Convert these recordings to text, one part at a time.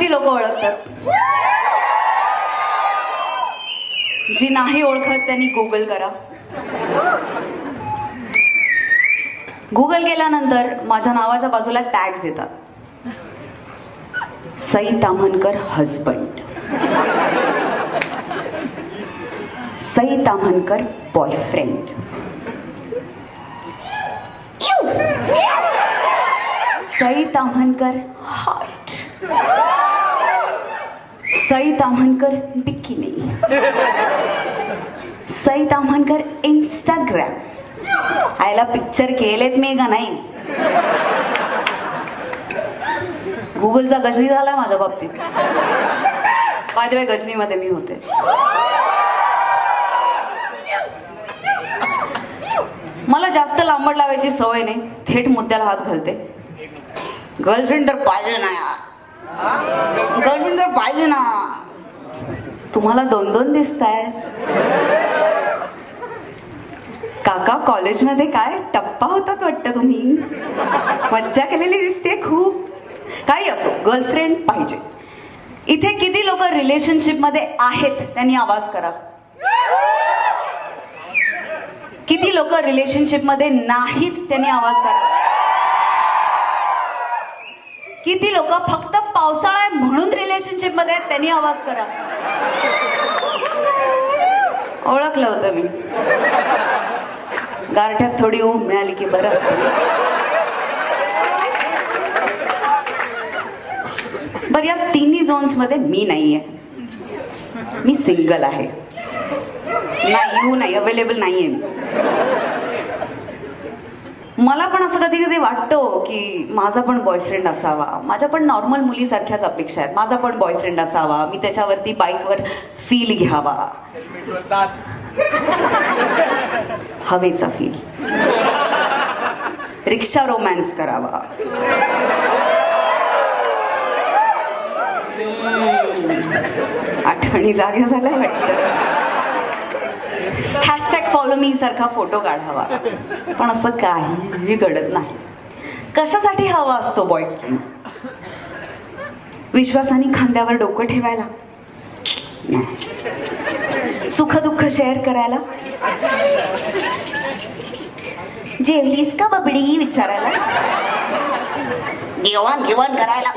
किती लोक ओळखतात? जी नाही ओळखत त्यांनी गुगल करा. गुगल केल्यानंतर माझ्या नावाच्या बाजूला टॅग्स येतात. Sai Tamhankar husband, Sai Tamhankar boyfriend, Sai Tamhankar hot, Sai Tamhankar bikini, Sai Tamhankar Instagram. आयला पिक्चर केलेत मी का नाही? गुगलचा गजनी झालाय माझ्या बाबतीत. बाय द वे गजनीमध्ये मी होते. मला जास्त लांबड लावायची सवय नाही, थेट मुद्द्याला हात घालते. गर्लफ्रेंड तर पाहिजे ना यार, गर्लफ्रेंड तर पाहिजे ना. तुम्हाला 2-2 दिसताय. काका कॉलेजमध्ये काय टप्पा होतात वाटतं तुम्ही, मज्जा केलेली दिसते खूप. काही असो, गर्लफ्रेंड पाहिजे. इथे किती लोक रिलेशनशिप मध्ये आहेत त्यांनी आवाज करा. किती लोक रिलेशनशिप मध्ये नाहीत त्यांनी आवाज करा. किती लोक फक्त पावसाळा आहे म्हणून रिलेशनशिप मध्ये आहेत त्यांनी आवाज करा. ओळखलं होतं मी. गारठ्यात थोडी ऊब मिळाली की बरं असतं. बरं, या तिन्ही झोन्स मध्ये मी नाहीये. मी सिंगल आहे. नाही अवेलेबल नाहीये. मला पण असं कधी कधी वाटतं की माझा पण बॉयफ्रेंड असावा. माझ्या पण नॉर्मल मुलीसारख्याच अपेक्षा आहेत. माझा पण बॉयफ्रेंड असावा, मी त्याच्यावरती बाईकवर फील घ्यावा, हवेचा फील, रिक्षा रोमॅन्स करावा. आठवणी जाग्या झाल्या वाटतं. हॅशटॅग फॉलो मी सारखा फोटो काढावा. पण असं काहीही घडत नाही. कशासाठी हवा असतो बॉयफ्रेंड? विश्वासाने खांद्यावर डोकं ठेवायला? सुख दुःख शेअर करायला? जेवलीस का बबडी विचारायला? घेवाण घेवाण करायला?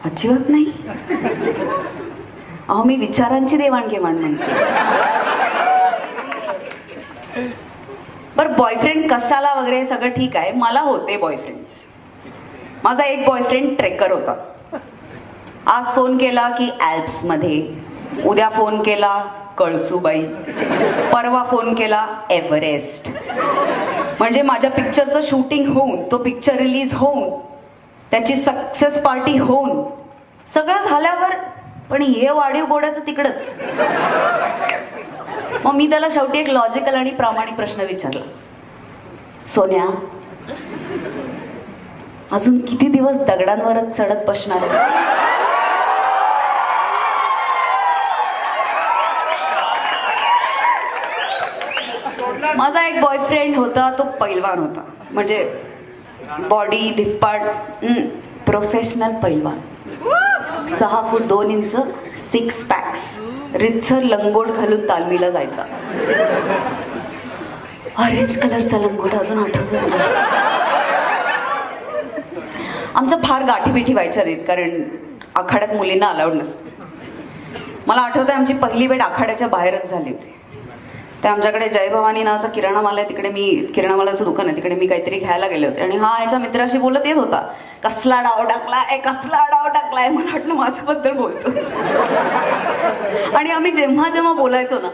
अजिबात नाही. अहो, मी विचारांची देवाणघेवाण म्हणते. बरं, बॉयफ्रेंड कशाला वगैरे सगळं ठीक आहे. मला होते बॉयफ्रेंड्स. माझा एक बॉयफ्रेंड ट्रेकर होता. आज फोन केला की अल्प्स मध्ये, उद्या फोन केला कळसूबाई, परवा फोन केला एव्हरेस्ट. म्हणजे माझ्या पिक्चरचं शूटिंग होऊन, तो पिक्चर रिलीज होऊन, त्याची सक्सेस पार्टी होऊन, सगळं झाल्यावर पण हे वाढीव गोड्याचं तिकडच. मग मी त्याला शेवटी एक लॉजिकल आणि प्रामाणिक प्रश्न विचारला. सोन्या, अजून किती दिवस दगडांवरच चढत बसणार आहेस? माझा एक बॉयफ्रेंड होता, तो पैलवान होता. म्हणजे बॉडी धिप्पाड, प्रोफेशनल पैलवान. 6 फूट 2 इंच, 6 पॅक्स, रितसर लंगोट घालून तालमीला जायचा. ऑरेंज कलरचा लंगोट अजून आठवतो. आमच्या फार गाठीबिठी व्हायच्या नाहीत, कारण आखाड्यात मुलींना अलाउड नसतं. मला आठवतंय आमची पहिली भेट आखाड्याच्या बाहेरच झाली होती. ते आमच्याकडे जय भवानी नावाचा किराणा माल आहे, तिकडे मी, किराणामालाचं दुकान आहे, तिकडे मी काहीतरी घ्यायला गेले होते. आणि हा याच्या मित्राशी बोलत येत होता. कसला डाव टाकलाय, कसला डाव टाकलाय. मला वाटलं माझ्याबद्दल बोलतो. आणि आम्ही जेव्हा जेव्हा बोलायचो ना,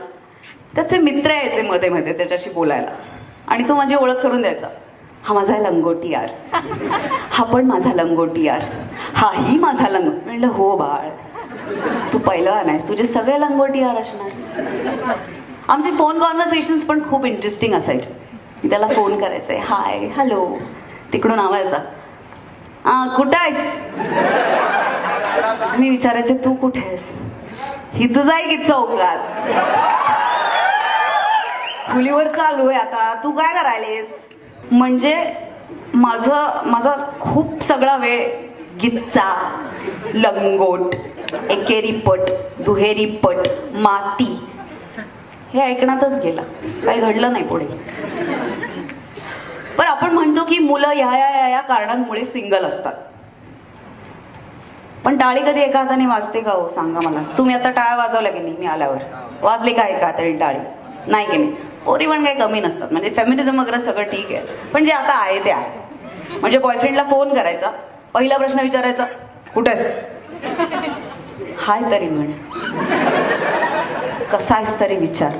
त्याचे मित्र यायचे मध्ये मध्ये त्याच्याशी बोलायला. आणि तो माझी ओळख करून द्यायचा. हा माझा लंगोटी यार, हा पण माझा लंगोटी यार, हाही माझा लंगोटी. म्हणलं हो बाळ, तू पहिलवान आहेस, तुझे सगळे लंगोटी यार असणार. आमचे फोन कॉन्व्हर्सेशन्स पण खूप इंटरेस्टिंग असायचे. मी त्याला फोन करायचे, हाय हॅलो, तिकडून आवायचा, कुठं आहेस? मी विचारायचे तू कुठे आहेस? इथं जाय की चौकात, खोलीवर चालू आहे आता, तू काय करायलेस? म्हणजे माझा खूप सगळा वेळ गिच्चा, लंगोट, एकेरीपट, दुहेरीपट, माती हे ऐकण्यातच गेला. काही घडलं नाही पुढे. पण आपण म्हणतो की मुलं या कारणांमुळे सिंगल असतात. पण टाळी कधी एका हाताने वाजते का हो? सांगा मला. तुम्ही आता टाळ्या वाजवल्या की नाही? मी आल्यावर वाजली का एका हाताने टाळी? नाही की नाही? पोरी पण काही कमी नसतात. म्हणजे फेमिनिझम वगैरे सगळं ठीक आहे, पण जे आता आहे ते आहे. म्हणजे बॉयफ्रेंडला फोन करायचा, पहिला प्रश्न विचारायचा, कुठेस? हाय तरी म्हण, कसा आहेस तरी विचार,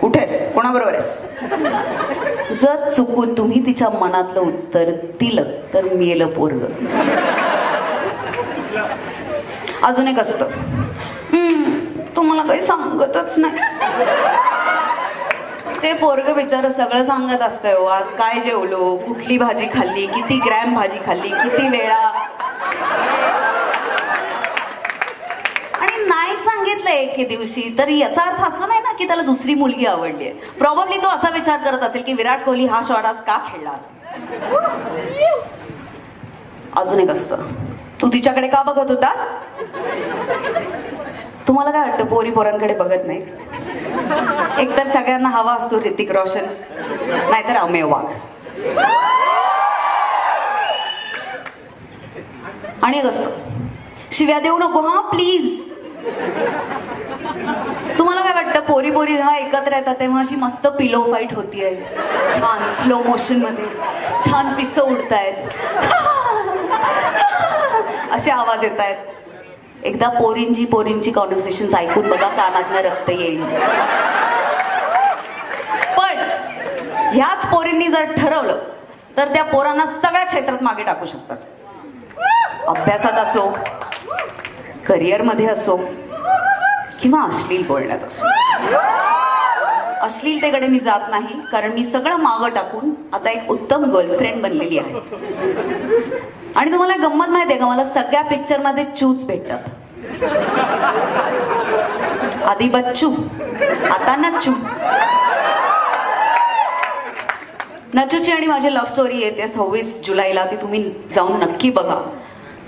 कुठेस, कोणाबरोबर आहेस? जर चुकून तुम्ही तिच्या मनातलं उत्तर दिलं तर मेलं पोरग. अजून एक असतं, तुम्हाला काही सांगतच नाही. ते पोरग बिचारं सगळं सांगत असतंय. हो, आज काय जेवलो, कुठली भाजी खाल्ली, किती ग्रॅम भाजी खाल्ली, किती वेळा. आणि नाही सांगितलं एके दिवशी तर याचा अर्थ असं नाही ना की त्याला दुसरी मुलगी आवडली आहे. प्रॉब्ली तो असा विचार करत असेल की विराट कोहली हा शॉट आज का खेळला असेल. अजून एक असतं, तू तिच्याकडे का बघत होतास? तुम्हाला काय वाटतं पोरी पोरांकडे बघत नाही? एकतर सगळ्यांना हवा असतो ऋतिक रोशन, नाहीतर अमेय वाघ. आणि एक असतं, शिव्या देऊ नको हा प्लीज. तुम्हाला काय वाटतं पोरी पोरी जेव्हा एकत्र येतात तेव्हा अशी मस्त पिलो फाईट होतीये, छान स्लो मोशन मध्ये, छान पिसं उडतायत, असे आवाज येत आहेत. एकदा पोरींची कॉन्व्हर्सेशन ऐकून बघा, कानातनं रक्त येईल. पण ह्याच पोरींनी जर ठरवलं तर त्या पोरांना सगळ्या क्षेत्रात मागे टाकू शकतात. अभ्यासात असो, करिअरमध्ये असो, किंवा अश्लील बोलण्यात असो. अश्लीलतेकडे मी जात नाही, कारण मी सगळं मागं टाकून आता एक उत्तम गर्लफ्रेंड बनलेली आहे. आणि तुम्हाला गंमत माहिती आहे का, मला सगळ्या पिक्चरमध्ये चूच भेटतात. आधी बच्चू, आता नच्चू. नच्चूची आणि माझी लव्ह स्टोरी येते 26 जुलैला, ती तुम्ही जाऊन नक्की बघा.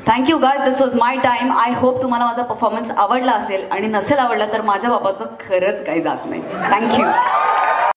Thank you guys, this was my time. I hope तुम्हाला माझा परफॉर्मन्स आवडला असेल, आणि नसेल आवडला तर माझ्या बाबाचं खरंच काही जात नाही. थँक्यू.